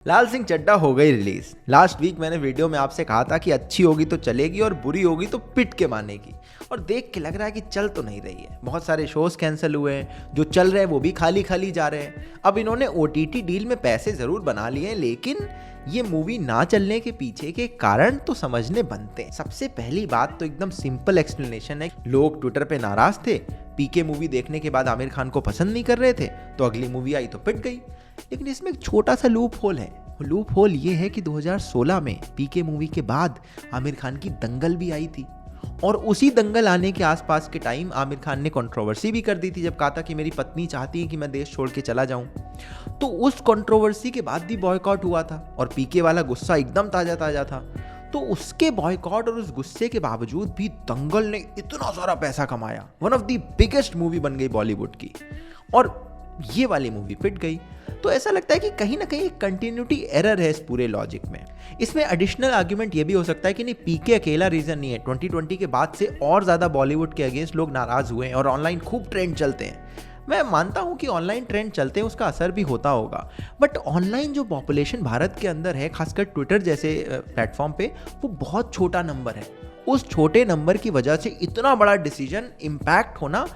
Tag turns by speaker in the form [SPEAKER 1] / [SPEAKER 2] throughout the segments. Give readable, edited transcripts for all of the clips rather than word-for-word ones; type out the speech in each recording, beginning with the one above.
[SPEAKER 1] लाल सिंह चड्ढा हो गई release. Last week मैंने वीडियो में आपसे कहा था कि अच्छी होगी तो चलेगी और बुरी होगी तो पिट के मानेगी, और देख के लग रहा है कि चल तो नहीं रही है। बहुत सारे शोज कैंसिल हुए हैं, जो चल रहे हैं वो भी खाली खाली जा रहे हैं। अब इन्होंने OTT डील में पैसे जरूर बना लिए हैं, लेकिन ये मूवी ना चलने के पीछे के कारण तो समझने बनते हैं। सबसे पहली बात तो एकदम सिंपल एक्सप्लेनेशन है। लोग ट्विटर पे नाराज थे, पीके मूवी देखने के बाद आमिर खान को पसंद नहीं कर रहे थे, तो अगली मूवी आई तो पिट गई। लेकिन इसमें एक छोटा सा लूप होल है। लूप होल ये है कि 2016 में पीके मूवी के बाद आमिर खान की दंगल भी आई थी, और उसी दंगल आने के आसपास के टाइम आमिर खान ने कंट्रोवर्सी भी कर दी थी, जब कहा था कि मेरी पत्नी चाहती है कि मैं देश छोड़ के चला जाऊं। तो उस कंट्रोवर्सी के बाद भी बॉयकॉट हुआ था, और पीके वाला गुस्सा एकदम ताजा ताजा था। तो उसके बॉयकॉट और उस गुस्से के बावजूद भी दंगल ने इतना सारा पैसा कमाया, one of the biggest movie बन गई बॉलीवुड की, और ये वाली मूवी पिट गई। तो ऐसा लगता है कि कहीं ना कहीं एक कंटिन्यूटी एरर है इस पूरे लॉजिक में। इसमें एडिशनल आर्ग्यूमेंट ये भी हो सकता है कि नहीं, पीके अकेला रीजन नहीं है। 2020 के बाद से और ज्यादा बॉलीवुड के अगेंस्ट लोग नाराज हुए हैं और ऑनलाइन खूब ट्रेंड चलते हैं। मैं मानता हूं कि ऑनलाइन ट्रेंड चलते हैं, उसका असर भी होता होगा, बट ऑनलाइन जो पॉपुलेशन भारत के अंदर है, खासकर ट्विटर जैसे प्लेटफॉर्म पे, वो बहुत छोटा नंबर है। उस छोटे नंबर की वजह से इतना बड़ा डिसीजन इम्पैक्ट होना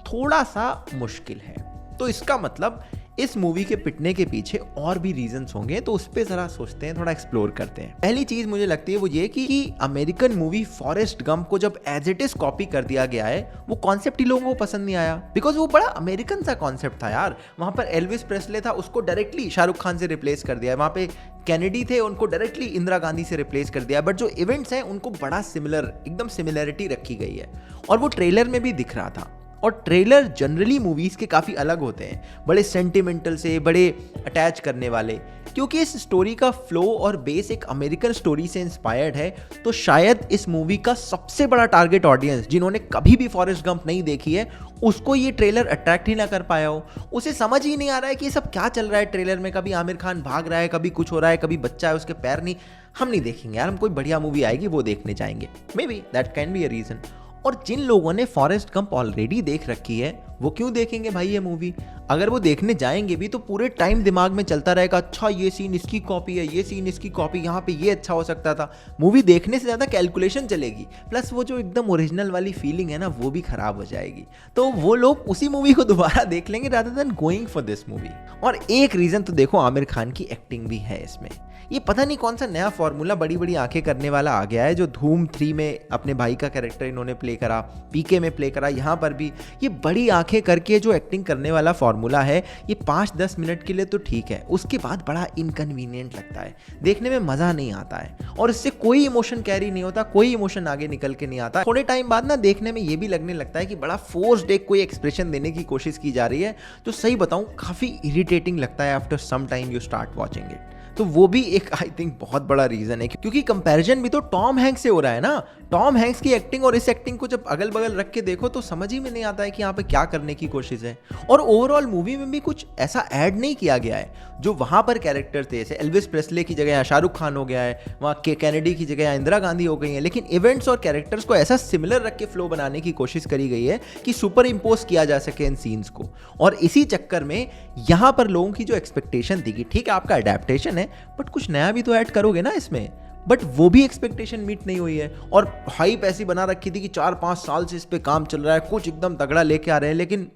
[SPEAKER 1] थोड़ा सा मुश्किल है। तो इसका मतलब इस मूवी के पिटने के पीछे और भी रीजंस होंगे, तो उस पर जरा सोचते हैं, थोड़ा एक्सप्लोर करते हैं। पहली चीज मुझे लगती है वो ये कि अमेरिकन मूवी फॉरेस्ट गंप को जब एज इट इज कॉपी कर दिया गया है, वो कॉन्सेप्ट ही लोगों को पसंद नहीं आया, बिकॉज वो बड़ा अमेरिकन सा कॉन्सेप्ट था यार। वहां पर एल्विस प्रेस्ले था, उसको डायरेक्टली शाहरुख खान से रिप्लेस कर दिया है। वहां पे कैनेडी थे, उनको डायरेक्टली इंदिरा गांधी से रिप्लेस कर दिया। बट जो इवेंट्स हैं उनको बड़ा सिमिलर, एकदम सिमिलरिटी रखी गई है, और वो ट्रेलर में भी दिख रहा था। और ट्रेलर जनरली मूवीज के काफी अलग होते हैं, बड़े सेंटिमेंटल से, बड़े अटैच करने वाले, क्योंकि इस स्टोरी का फ्लो और बेस एक अमेरिकन स्टोरी से इंस्पायर्ड है। तो शायद इस मूवी का सबसे बड़ा टारगेट ऑडियंस, जिन्होंने कभी भी फॉरेस्ट गंप नहीं देखी है, उसको ये ट्रेलर अट्रैक्ट ही ना कर पाया हो। उसे समझ ही नहीं आ रहा है कि ये सब क्या चल रहा है ट्रेलर में। कभी आमिर खान भाग रहा है, कभी कुछ हो रहा है, कभी बच्चा है उसके पैर नहीं। हम नहीं देखेंगे यार, हम कोई बढ़िया मूवी आएगी वो देखने जाएंगे। May be that can be a reason. और जिन लोगों ने फॉरेस्ट गंप ऑलरेडी देख रखी है, वो क्यों देखेंगे भाई ये मूवी? अगर वो देखने जाएंगे भी तो पूरे टाइम दिमाग में चलता रहेगा, अच्छा ये सीन इसकी कॉपी है, ये सीन इसकी कॉपी, यहाँ पे ये अच्छा हो सकता था। मूवी देखने से ज़्यादा कैलकुलेशन चलेगी, प्लस वो जो एकदम ओरिजिनल वाली फीलिंग है ना, वो भी खराब हो जाएगी। तो वो लोग उसी मूवी को दोबारा देख लेंगे rather than going for this movie. और एक रीज़न तो देखो, आमिर खान की एक्टिंग भी है इसमें। ये पता नहीं कौन सा नया फॉर्मूला बड़ी बड़ी आंखें करने वाला आ गया है, जो धूम 3 में अपने भाई का कैरेक्टर इन्होंने प्ले करा, पीके में प्ले करा, यहाँ पर भी ये बड़ी आंखें करके जो एक्टिंग करने वाला फॉर्मूला है, ये 5-10 मिनट के लिए तो ठीक है, उसके बाद बड़ा इनकन्वीनियंट लगता है, देखने में मजा नहीं आता है, और इससे कोई इमोशन कैरी नहीं होता, कोई इमोशन आगे निकल के नहीं आता। थोड़े टाइम बाद ना देखने में ये भी लगने लगता है कि बड़ा फोर्स्ड एक कोई एक्सप्रेशन देने की कोशिश की जा रही है, जो सही बताऊं काफी इरिटेटिंग लगता है after some time you start watching it. तो वो भी एक आई थिंक बहुत बड़ा रीजन है, क्योंकि कंपैरिजन भी तो टॉम हैंक्स से हो रहा है ना। टॉम हैंक्स की एक्टिंग और इस एक्टिंग को जब अगल बगल रख के देखो तो समझ ही में नहीं आता है कि यहाँ पे क्या करने की कोशिश है। और ओवरऑल मूवी में भी कुछ ऐसा ऐड नहीं किया गया है। जो वहां पर कैरेक्टर थे, जैसे एल्विस प्रेस्ले की जगह यहाँ शाहरुख खान हो गया है, वहाँ कैनेडी की जगह यहाँ इंदिरा गांधी हो गई है, लेकिन इवेंट्स और कैरेक्टर्स को ऐसा सिमिलर रख के फ्लो बनाने की कोशिश करी गई है कि सुपर इम्पोज किया जा सके इन सीन्स को। और इसी चक्कर में यहाँ पर लोगों की जो एक्सपेक्टेशन थी कि ठीक है आपका अडेप्टेशन है, बट कुछ नया भी तो ऐड करोगे ना इसमें, बट वो भी एक्सपेक्टेशन मीट नहीं हुई है। और हाइप ऐसी बना रखी थी कि 4-5 साल से इस पे काम चल रहा है, कुछ एकदम तगड़ा लेके आ रहे हैं, लेकिन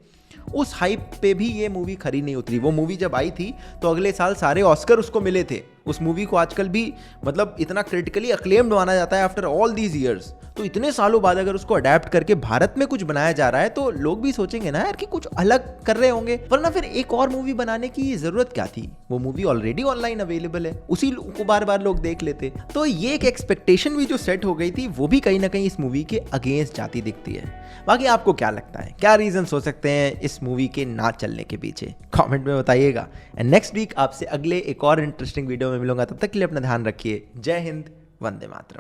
[SPEAKER 1] उस हाइप पे भी ये मूवी खरी नहीं उतरी। वो मूवी जब आई थी तो अगले साल सारे ऑस्कर उसको मिले थे। उस मूवी को आजकल भी मतलब इतना क्रिटिकली अक्लेम्ड माना जाता है आफ्टर ऑल दीज ईयर्स। तो इतने सालों बाद अगर उसको अडेप्ट करके भारत में कुछ बनाया जा रहा है, तो लोग भी सोचेंगे ना यार कि कुछ अलग कर रहे होंगे, वरना फिर एक और मूवी बनाने की जरूरत क्या थी? वो मूवी ऑलरेडी ऑनलाइन अवेलेबल है, उसी को बार बार लोग देख लेते। तो ये एक एक्सपेक्टेशन भी जो सेट हो गई थी, वो भी कहीं ना कहीं इस मूवी के अगेंस्ट जाती दिखती है। बाकी आपको क्या लगता है, क्या रीजन हो सकते हैं इस मूवी के ना चलने के पीछे? कमेंट में बताइएगा। एंड नेक्स्ट वीक आपसे अगले एक और इंटरेस्टिंग वीडियो में मिलूंगा। तब तक के लिए अपना ध्यान रखिए। जय हिंद, वंदे मातरम।